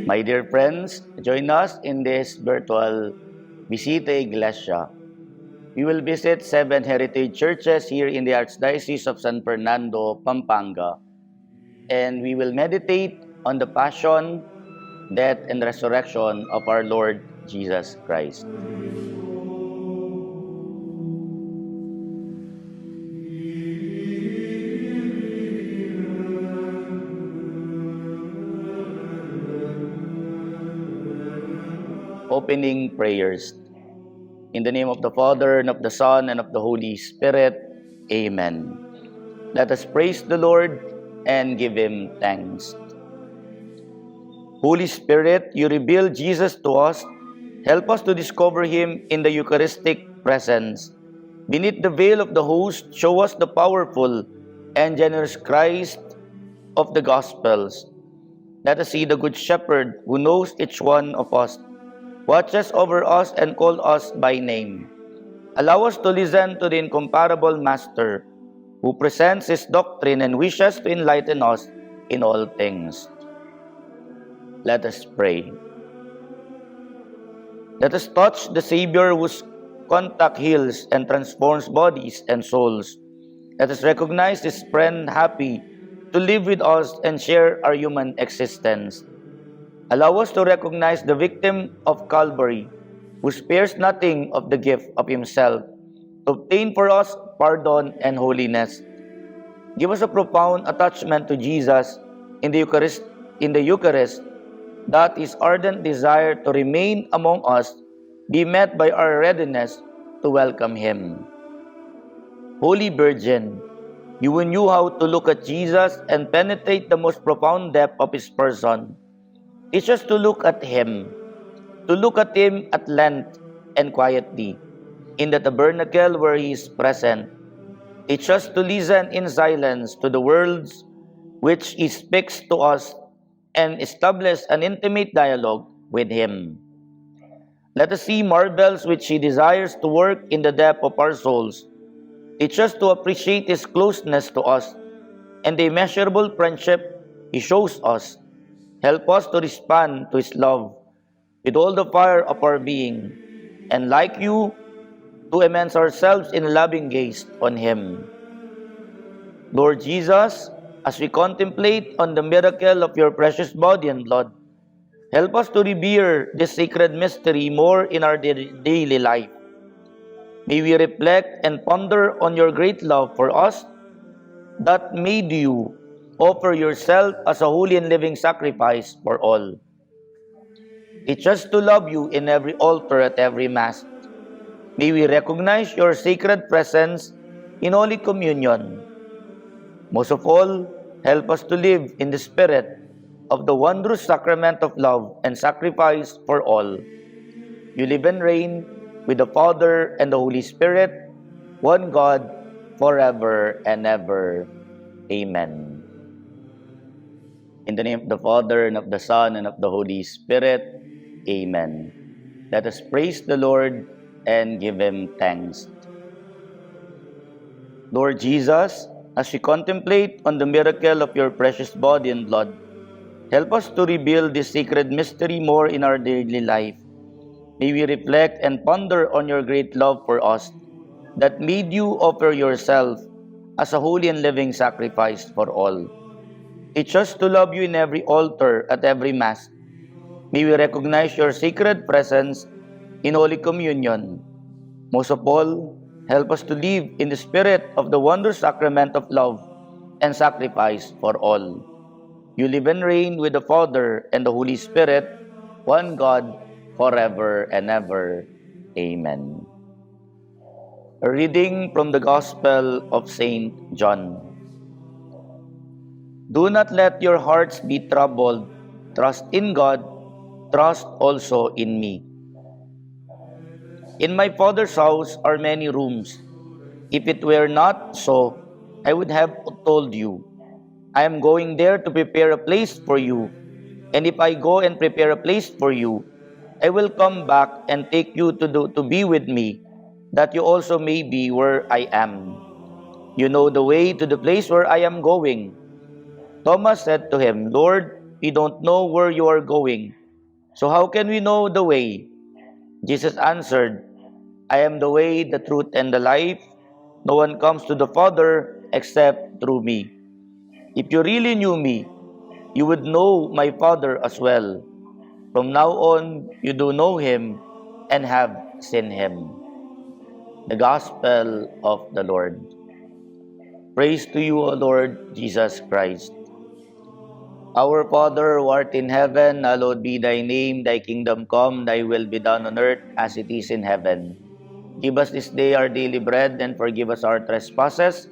My dear friends, join us in this virtual Visita Iglesia. We will visit 7 heritage churches here in the Archdiocese of San Fernando, Pampanga, and we will meditate on the passion, death, and resurrection of our Lord Jesus Christ. Opening prayers. In the name of the Father, and of the Son, and of the Holy Spirit. Amen. Let us praise the Lord and give Him thanks. Holy Spirit, you reveal Jesus to us. Help us to discover Him in the Eucharistic presence. Beneath the veil of the host, show us the powerful and generous Christ of the Gospels. Let us see the Good Shepherd who knows each one of us, watches over us, and calls us by name. Allow us to listen to the incomparable Master, who presents His doctrine and wishes to enlighten us in all things. Let us pray. Let us touch the Savior whose contact heals and transforms bodies and souls. Let us recognize His friend happy to live with us and share our human existence. Allow us to recognize the victim of Calvary, who spares nothing of the gift of Himself, to obtain for us pardon and holiness. Give us a profound attachment to Jesus in the Eucharist, that His ardent desire to remain among us be met by our readiness to welcome Him. Holy Virgin, you who knew how to look at Jesus and penetrate the most profound depth of His person, teach us to look at Him at length and quietly, in the tabernacle where He is present. Teach us to listen in silence to the words which He speaks to us and establish an intimate dialogue with Him. Let us see marvels which He desires to work in the depth of our souls. Teach us to appreciate His closeness to us and the immeasurable friendship He shows us. Help us to respond to His love with all the fire of our being, and like You, to immerse ourselves in loving gaze on Him. Lord Jesus, as we contemplate on the miracle of Your precious body and blood, help us to revere this sacred mystery more in our daily life. May we reflect and ponder on Your great love for us, that made You offer Yourself as a holy and living sacrifice for all. Teach us to love You in every altar at every Mass. May we recognize Your sacred presence in Holy Communion. Most of all, help us to live in the spirit of the wondrous sacrament of love and sacrifice for all. You live and reign with the Father and the Holy Spirit, one God, forever and ever. Amen. In the name of the Father, and of the Son, and of the Holy Spirit. Amen. Let us praise the Lord and give Him thanks. Lord Jesus, as we contemplate on the miracle of Your precious body and blood, help us to reveal this sacred mystery more in our daily life. May we reflect and ponder on Your great love for us, that made You offer Yourself as a holy and living sacrifice for all. Teach us to love You in every altar at every Mass. May we recognize Your sacred presence in Holy Communion. Most of all, help us to live in the spirit of the wondrous sacrament of love and sacrifice for all. You live and reign with the Father and the Holy Spirit, one God, forever and ever. Amen. A reading from the Gospel of Saint John. Do not let your hearts be troubled. Trust in God, trust also in me. In my Father's house are many rooms. If it were not so, I would have told you. I am going there to prepare a place for you. And if I go and prepare a place for you, I will come back and take you to be with me, that you also may be where I am. You know the way to the place where I am going. Thomas said to Him, Lord, we don't know where you are going. So how can we know the way? Jesus answered, I am the way, the truth, and the life. No one comes to the Father except through me. If you really knew me, you would know my Father as well. From now on, you do know him and have seen him. The Gospel of the Lord. Praise to you, O Lord Jesus Christ. Our Father, who art in heaven, hallowed be thy name. Thy kingdom come, thy will be done on earth as it is in heaven. Give us this day our daily bread, and forgive us our trespasses,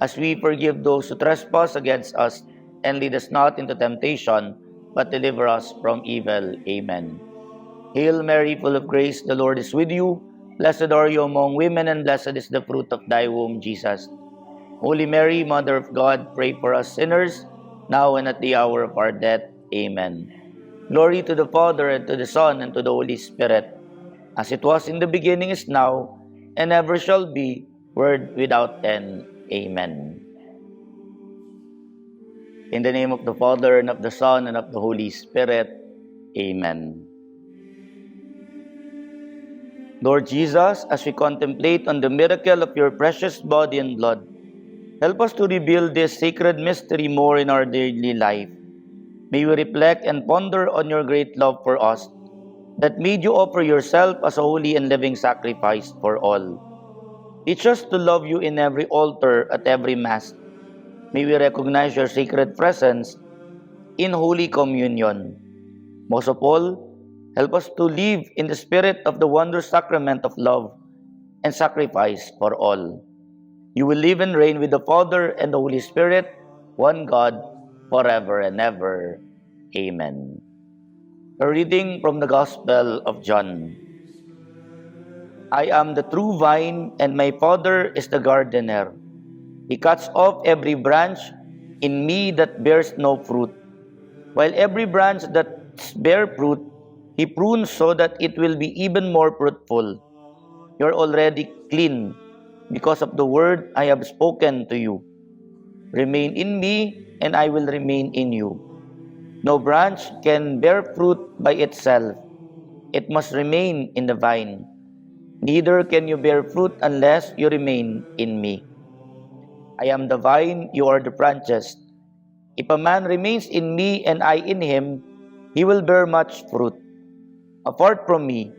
as we forgive those who trespass against us. And lead us not into temptation, but deliver us from evil. Amen. Hail Mary, full of grace, the Lord is with you. Blessed are you among women, and blessed is the fruit of thy womb, Jesus. Holy Mary, Mother of God, pray for us sinners, now and at the hour of our death. Amen. Glory to the Father, and to the Son, and to the Holy Spirit, as it was in the beginning, is now, and ever shall be, world without end. Amen. In the name of the Father, and of the Son, and of the Holy Spirit. Amen. Lord Jesus, as we contemplate on the miracle of your precious body and blood, help us to reveal this sacred mystery more in our daily life. May we reflect and ponder on your great love for us, that made you offer yourself as a holy and living sacrifice for all. Teach us to love you in every altar, at every Mass. May we recognize your sacred presence in Holy Communion. Most of all, help us to live in the spirit of the wondrous sacrament of love and sacrifice for all. You will live and reign with the Father and the Holy Spirit, one God, forever and ever. Amen. A reading from the Gospel of John. I am the true vine, and my Father is the gardener. He cuts off every branch in me that bears no fruit, while every branch that bears fruit, he prunes so that it will be even more fruitful. You are already clean because of the word I have spoken to you. Remain in me, and I will remain in you. No branch can bear fruit by itself. It must remain in the vine. Neither can you bear fruit unless you remain in me. I am the vine, you are the branches. If a man remains in me and I in him, he will bear much fruit. Apart from me,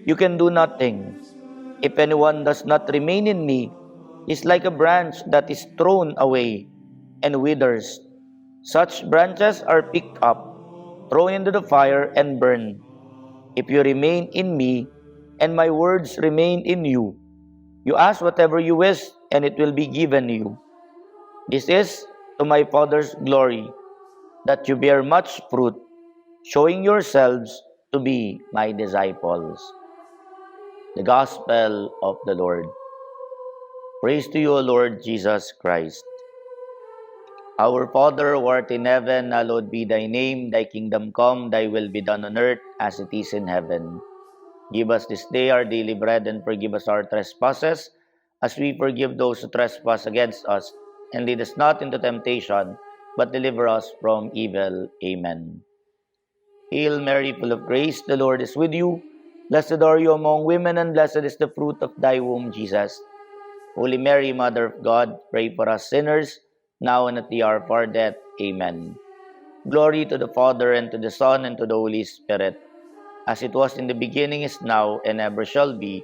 you can do nothing. If anyone does not remain in me, he is like a branch that is thrown away and withers. Such branches are picked up, thrown into the fire, and burned. If you remain in me, and my words remain in you, you ask whatever you wish, and it will be given you. This is to my Father's glory, that you bear much fruit, showing yourselves to be my disciples. The Gospel of the Lord. Praise to you, O Lord Jesus Christ. Our Father, who art in heaven, hallowed be thy name. Thy kingdom come, thy will be done on earth as it is in heaven. Give us this day our daily bread, and forgive us our trespasses, as we forgive those who trespass against us. And lead us not into temptation, but deliver us from evil. Amen. Hail Mary, full of grace, the Lord is with you. Blessed are you among women, and blessed is the fruit of thy womb, Jesus. Holy Mary, Mother of God, pray for us sinners, now and at the hour of our death. Amen. Glory to the Father, and to the Son, and to the Holy Spirit, as it was in the beginning, is now, and ever shall be,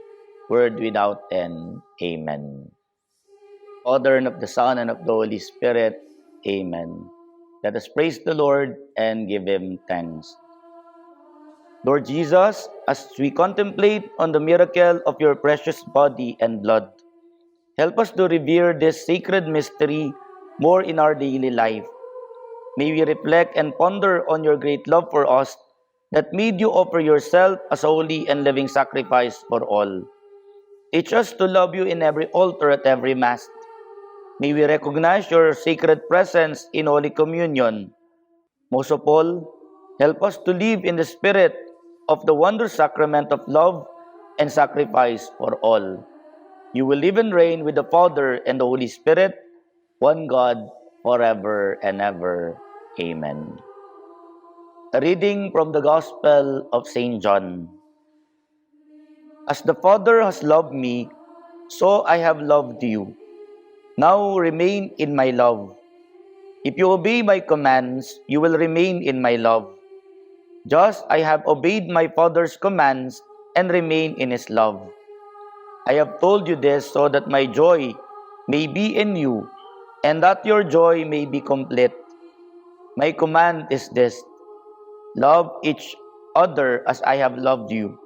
world without end. Amen. Father, and of the Son, and of the Holy Spirit. Amen. Let us praise the Lord and give him thanks. Lord Jesus, as we contemplate on the miracle of your precious body and blood, help us to revere this sacred mystery more in our daily life. May we reflect and ponder on your great love for us, that made you offer yourself as a holy and living sacrifice for all. Teach us to love you in every altar, at every Mass. May we recognize your sacred presence in Holy Communion. Most of all, help us to live in the spirit of the wondrous sacrament of love and sacrifice for all. You will live and reign with the Father and the Holy Spirit, one God, forever and ever. Amen. A reading from the Gospel of St. John. As the Father has loved me, so I have loved you. Now remain in my love. If you obey my commands, you will remain in my love. Just I have obeyed my Father's commands and remain in his love. I have told you this so that my joy may be in you, and that your joy may be complete. My command is this: love each other as I have loved you.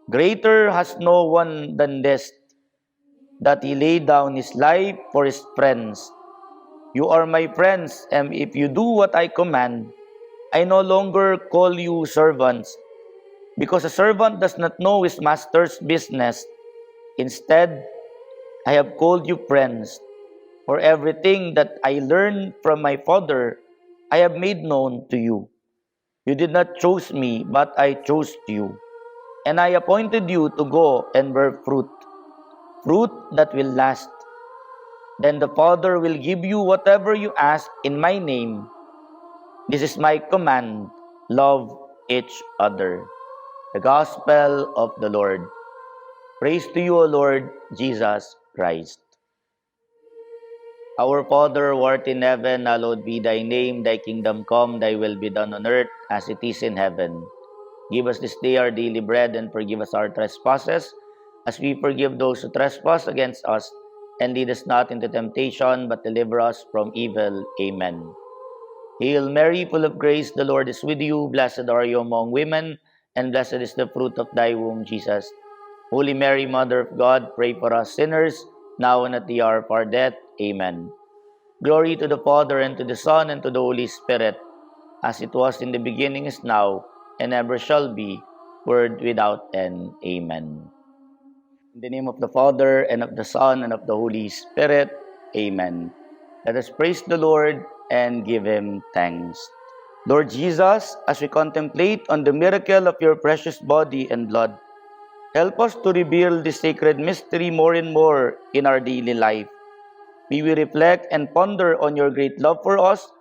Greater has no one than this, that he laid down his life for his friends. You are my friends, and if you do what I command, I no longer call you servants, because a servant does not know his master's business. Instead, I have called you friends, for everything that I learned from my Father, I have made known to you. You did not choose me, but I chose you, and I appointed you to go and bear fruit, fruit that will last. Then the Father will give you whatever you ask in my name. This is my command: love each other. The Gospel of the Lord. Praise to you, O Lord Jesus Christ. Our Father, who art in heaven, hallowed be thy name. Thy kingdom come, thy will be done on earth as it is in heaven. Give us this day our daily bread, and forgive us our trespasses, as we forgive those who trespass against us. And lead us not into temptation, but deliver us from evil. Amen. Hail Mary, full of grace, the Lord is with you. Blessed are you among women, and blessed is the fruit of thy womb, Jesus. Holy Mary, Mother of God, pray for us sinners, now and at the hour of our death. Amen. Glory to the Father, and to the Son, and to the Holy Spirit, as it was in the beginning, is now, and ever shall be, world without end. Amen. In the name of the Father, and of the Son, and of the Holy Spirit. Amen. Let us praise the Lord and give him thanks. Lord Jesus, as we contemplate on the miracle of your precious body and blood, help us to reveal this sacred mystery more and more in our daily life. May we reflect and ponder on your great love for us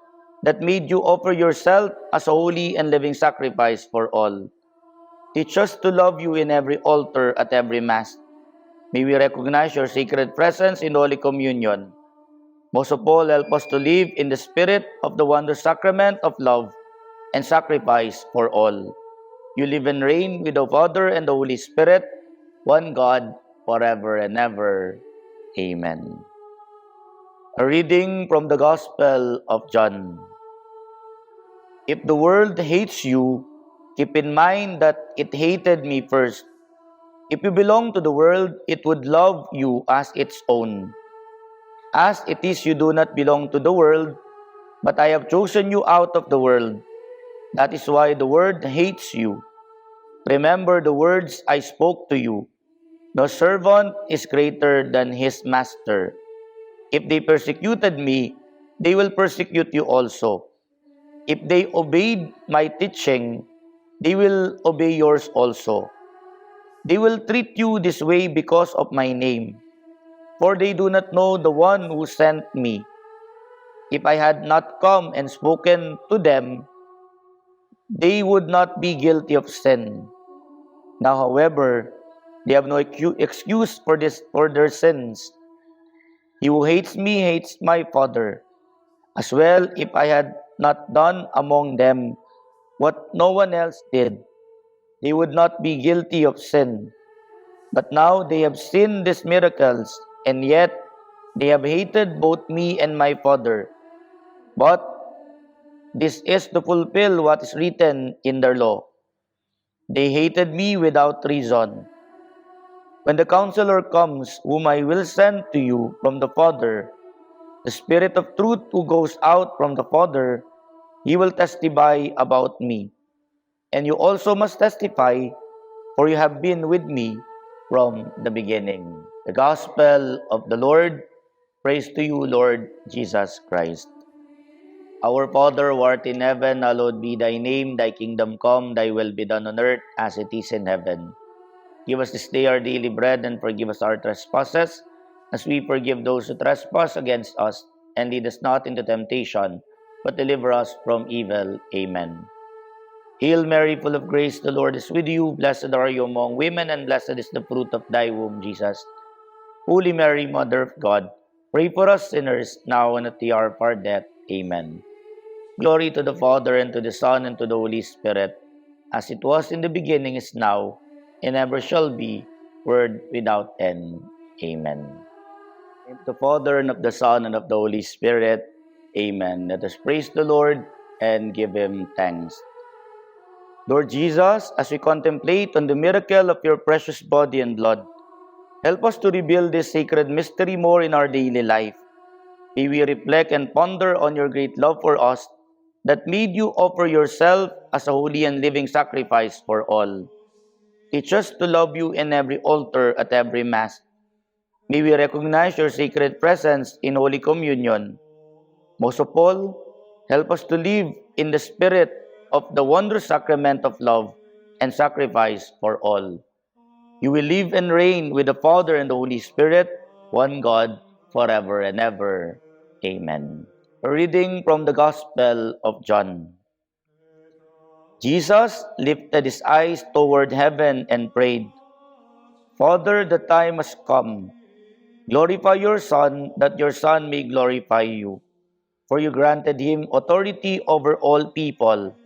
that made you offer yourself as a holy and living sacrifice for all. Teach us to love you in every altar at every Mass. May we recognize your sacred presence in Holy Communion. Most of all, help us to live in the spirit of the wondrous sacrament of love and sacrifice for all. You live and reign with the Father and the Holy Spirit, one God, forever and ever. Amen. A reading from the Gospel of John. If the world hates you, keep in mind that it hated me first. If you belong to the world, it would love you as its own. As it is, you do not belong to the world, but I have chosen you out of the world. That is why the world hates you. Remember the words I spoke to you. No servant is greater than his master. If they persecuted me, they will persecute you also. If they obeyed my teaching, they will obey yours also. They will treat you this way because of my name, for they do not know the one who sent me. If I had not come and spoken to them, they would not be guilty of sin. Now, however, they have no excuse for their sins. He who hates me hates my Father. As well, if I had not done among them what no one else did, they would not be guilty of sin. But now they have seen these miracles, and yet they have hated both me and my Father. But this is to fulfill what is written in their law. They hated me without reason. When the Counselor comes, whom I will send to you from the Father, the Spirit of truth who goes out from the Father, he will testify about me. And you also must testify, for you have been with me from the beginning. The Gospel of the Lord. Praise to you, Lord Jesus Christ. Our Father, who art in heaven, hallowed be thy name. Thy kingdom come, thy will be done on earth as it is in heaven. Give us this day our daily bread, and forgive us our trespasses, as we forgive those who trespass against us. And lead us not into temptation, but deliver us from evil. Amen. Hail Mary, full of grace, the Lord is with you. Blessed are you among women, and blessed is the fruit of thy womb, Jesus. Holy Mary, Mother of God, pray for us sinners, now and at the hour of our death. Amen. Glory to the Father, and to the Son, and to the Holy Spirit, as it was in the beginning, is now, and ever shall be, world without end. Amen. In the name of the Father, and of the Son, and of the Holy Spirit. Amen. Let us praise the Lord and give Him thanks. Lord Jesus, as we contemplate on the miracle of your precious body and blood, help us to reveal this sacred mystery more in our daily life. May we reflect and ponder on your great love for us that made you offer yourself as a holy and living sacrifice for all. Teach us to love you in every altar at every Mass. May we recognize your sacred presence in Holy Communion. Most of all, help us to live in the spirit of the wondrous sacrament of love and sacrifice for all. You will live and reign with the Father and the Holy Spirit, one God, forever and ever. Amen. A reading from the Gospel of John. Jesus lifted his eyes toward heaven and prayed, Father, the time has come. Glorify your Son, that your Son may glorify you. For you granted him authority over all people,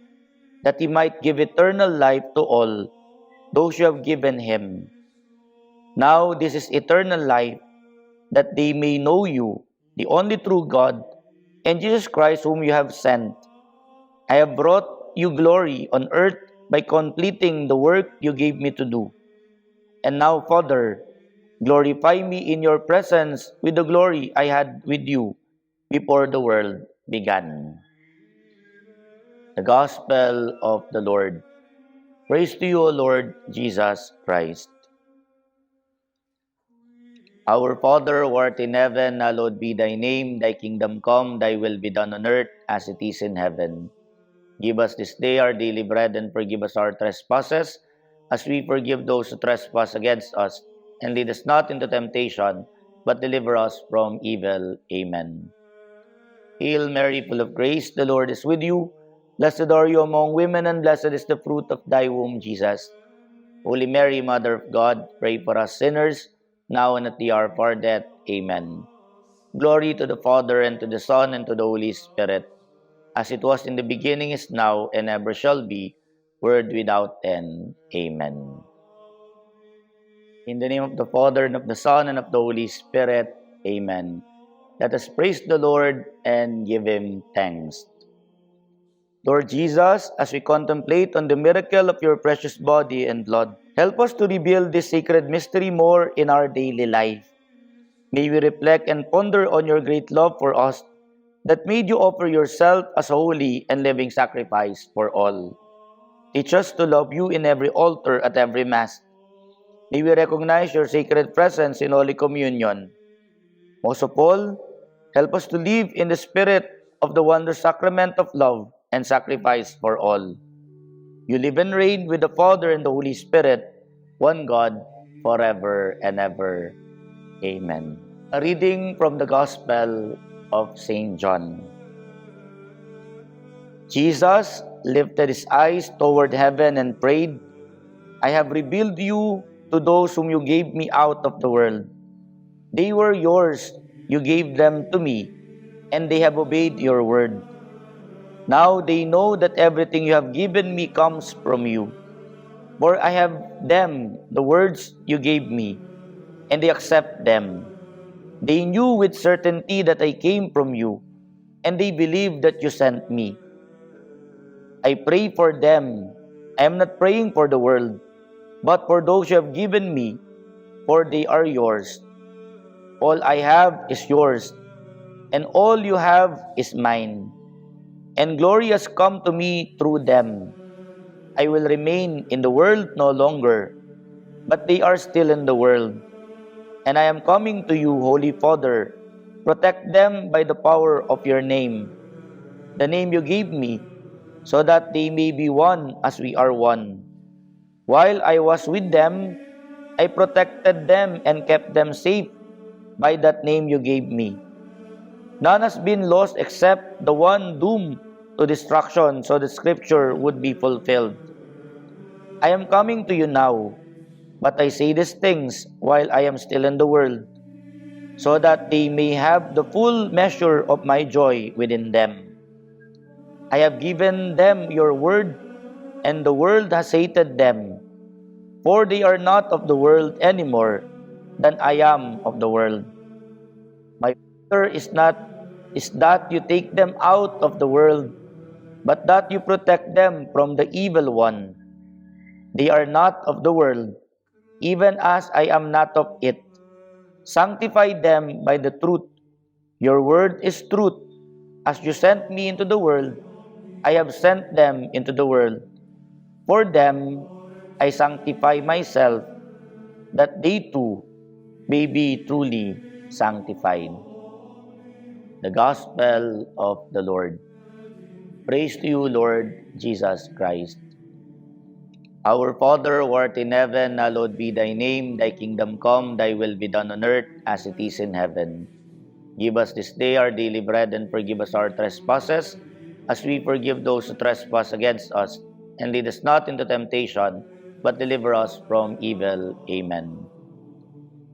that he might give eternal life to all those you have given him. Now this is eternal life, that they may know you, the only true God, and Jesus Christ whom you have sent. I have brought you glory on earth by completing the work you gave me to do. And now, Father, glorify me in your presence with the glory I had with you before the world began. The Gospel of the Lord. Praise to you, O Lord Jesus Christ. Our Father, who art in heaven, hallowed be thy name. Thy kingdom come, thy will be done on earth as it is in heaven. Give us this day our daily bread, and forgive us our trespasses, as we forgive those who trespass against us. And lead us not into temptation, but deliver us from evil. Amen. Hail Mary, full of grace, the Lord is with you. Blessed are you among women, and blessed is the fruit of thy womb, Jesus. Holy Mary, Mother of God, pray for us sinners, now and at the hour of our death. Amen. Glory to the Father, and to the Son, and to the Holy Spirit, as it was in the beginning, is now, and ever shall be, world without end. Amen. In the name of the Father, and of the Son, and of the Holy Spirit. Amen. Let us praise the Lord and give Him thanks. Lord Jesus, as we contemplate on the miracle of your precious body and blood, help us to reveal this sacred mystery more in our daily life. May we reflect and ponder on your great love for us that made you offer yourself as a holy and living sacrifice for all. Teach us to love you in every altar at every Mass. May we recognize your sacred presence in Holy Communion. Most of all, help us to live in the spirit of the wondrous sacrament of love and sacrifice for all. You live and reign with the Father and the Holy Spirit, one God, forever and ever. Amen. A reading from the Gospel of St. John. Jesus lifted his eyes toward heaven and prayed, I have revealed you to those whom you gave me out of the world. They were yours, you gave them to me, and they have obeyed your word. Now they know that everything you have given me comes from you. For I have them, the words you gave me, and they accept them. They knew with certainty that I came from you, and they believe that you sent me. I pray for them. I am not praying for the world, but for those you have given me, for they are yours. All I have is yours, and all you have is mine. And glory has come to me through them. I will remain in the world no longer, but they are still in the world. And I am coming to you, Holy Father. Protect them by the power of your name, the name you gave me, so that they may be one as we are one. While I was with them, I protected them and kept them safe by that name you gave me. None has been lost except the one doomed to destruction, so the scripture would be fulfilled. I am coming to you now, but I say these things while I am still in the world, so that they may have the full measure of my joy within them. I have given them your word, and the world has hated them, for they are not of the world any more than I am of the world. My prayer is that you take them out of the world, but that you protect them from the evil one. They are not of the world, even as I am not of it. Sanctify them by the truth. Your word is truth. As you sent me into the world, I have sent them into the world. For them I sanctify myself, that they too may be truly sanctified. The Gospel of the Lord. Praise to you, Lord Jesus Christ. Our Father, who art in heaven, hallowed be thy name. Thy kingdom come, thy will be done on earth as it is in heaven. Give us this day our daily bread, and forgive us our trespasses, as we forgive those who trespass against us. And lead us not into temptation, but deliver us from evil. Amen.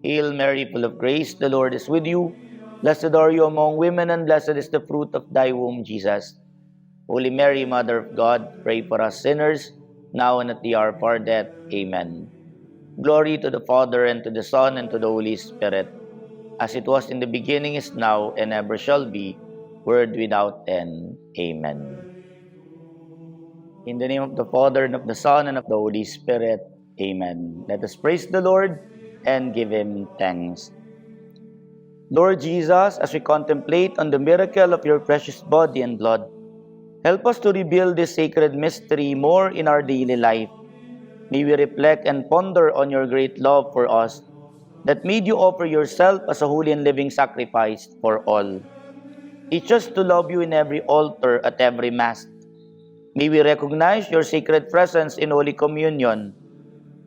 Hail Mary, full of grace, the Lord is with you. Blessed are you among women, and blessed is the fruit of thy womb, Jesus. Holy Mary, Mother of God, pray for us sinners, now and at the hour of our death. Amen. Glory to the Father, and to the Son, and to the Holy Spirit, as it was in the beginning, is now, and ever shall be, world without end. Amen. In the name of the Father, and of the Son, and of the Holy Spirit. Amen. Let us praise the Lord and give Him thanks. Lord Jesus, as we contemplate on the miracle of your precious body and blood, help us to reveal this sacred mystery more in our daily life. May we reflect and ponder on your great love for us, that made you offer yourself as a holy and living sacrifice for all. Teach us to love you in every altar, at every Mass. May we recognize your sacred presence in Holy Communion.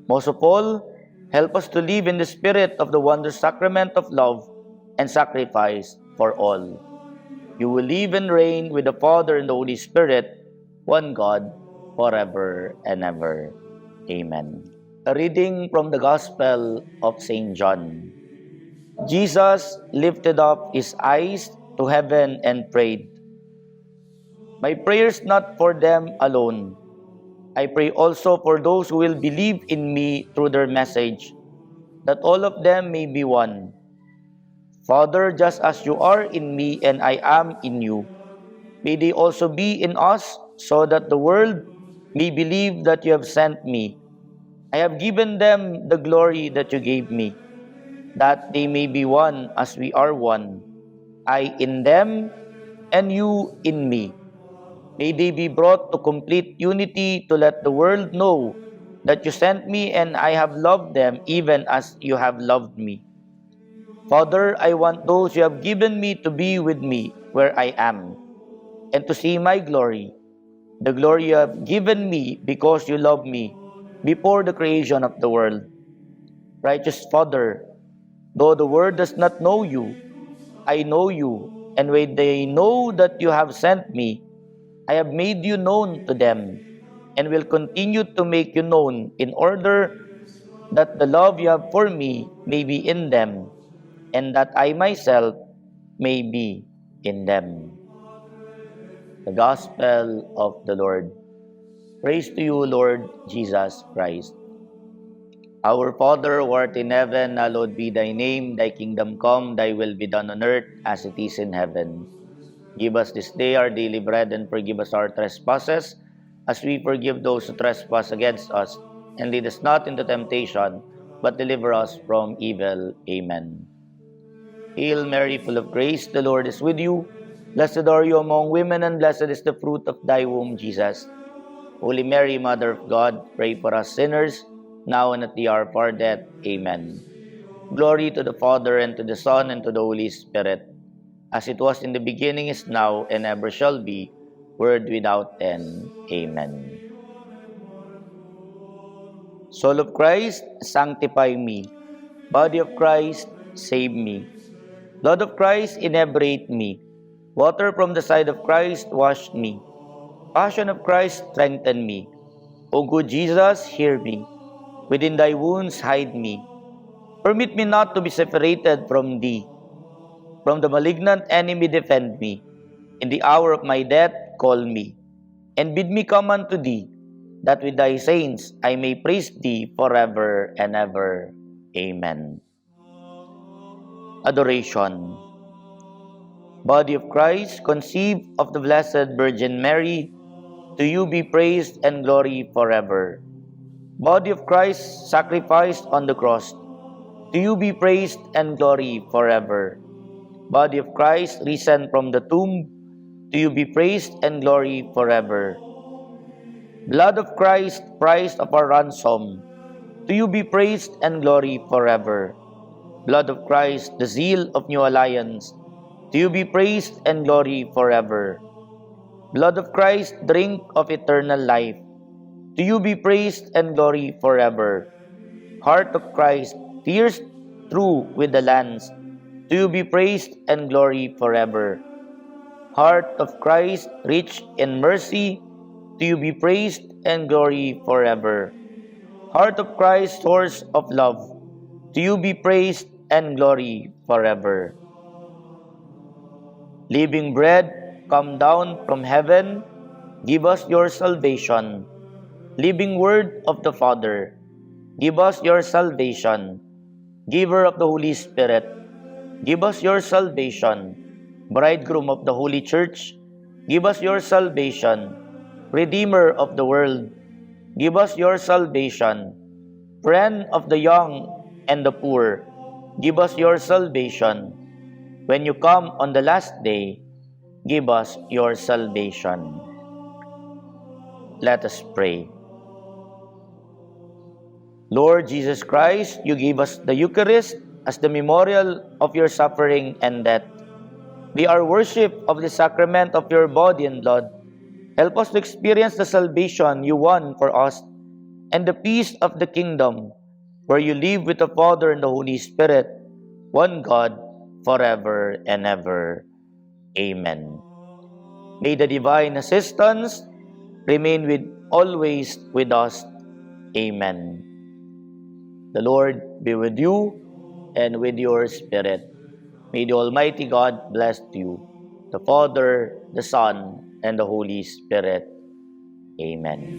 Most of all, help us to live in the spirit of the wondrous sacrament of love and sacrifice for all. You will live and reign with the Father and the Holy Spirit, one God, forever and ever. Amen. A reading from the Gospel of St. John. Jesus lifted up his eyes to heaven and prayed, "My prayers not for them alone. I pray also for those who will believe in me through their message, that all of them may be one. Father, just as you are in me and I am in you, may they also be in us, so that the world may believe that you have sent me. I have given them the glory that you gave me, that they may be one as we are one, I in them and you in me. May they be brought to complete unity, to let the world know that you sent me and I have loved them even as you have loved me. Father, I want those you have given me to be with me where I am, and to see my glory, the glory you have given me because you loved me before the creation of the world. Righteous Father, though the world does not know you, I know you, and when they know that you have sent me, I have made you known to them, and will continue to make you known, in order that the love you have for me may be in them, and that I myself may be in them." The Gospel of the Lord. Praise to you, Lord Jesus Christ. Our Father, who art in heaven, hallowed be thy name. Thy kingdom come, thy will be done on earth as it is in heaven. Give us this day our daily bread, and forgive us our trespasses, as we forgive those who trespass against us. And lead us not into temptation, but deliver us from evil. Amen. Hail Mary, full of grace, the Lord is with you. Blessed are you among women, and blessed is the fruit of thy womb, Jesus. Holy Mary, Mother of God, pray for us sinners, now and at the hour of our death. Amen. Glory to the Father, and to the Son, and to the Holy Spirit, as it was in the beginning, is now, and ever shall be, world without end. Amen. Soul of Christ, sanctify me. Body of Christ, save me. Blood of Christ, inebriate me. Water from the side of Christ, wash me. Passion of Christ, strengthen me. O good Jesus, hear me. Within thy wounds hide me. Permit me not to be separated from thee. From the malignant enemy defend me. In the hour of my death call me. And bid me come unto thee, that with thy saints I may praise thee forever and ever. Amen. Adoration. Body of Christ, conceived of the Blessed Virgin Mary, to you be praised and glory forever. Body of Christ, sacrificed on the cross, to you be praised and glory forever. Body of Christ, risen from the tomb, to you be praised and glory forever. Blood of Christ, price of our ransom, to you be praised and glory forever. Blood of Christ, the zeal of new alliance, to you be praised and glory forever. Blood of Christ, drink of eternal life, to you be praised and glory forever. Heart of Christ, pierced through with the lance, to you be praised and glory forever. Heart of Christ, rich in mercy, to you be praised and glory forever. Heart of Christ, source of love, to you be praised and glory forever. Living bread, come down from heaven, give us your salvation. Living word of the Father, give us your salvation. Giver of the Holy Spirit, give us your salvation. Bridegroom of the Holy Church, give us your salvation. Redeemer of the world, give us your salvation. Friend of the young and the poor, give us your salvation. When you come on the last day, give us your salvation. Let us pray. Lord Jesus Christ, you gave us the Eucharist as the memorial of your suffering and death. May our worship of the sacrament of your body and blood help us to experience the salvation you won for us and the peace of the kingdom, where you live with the Father and the Holy Spirit, one God, forever and ever. Amen. May the divine assistance remain always with us. Amen. The Lord be with you and with your spirit. May the Almighty God bless you, the Father, the Son, and the Holy Spirit. Amen.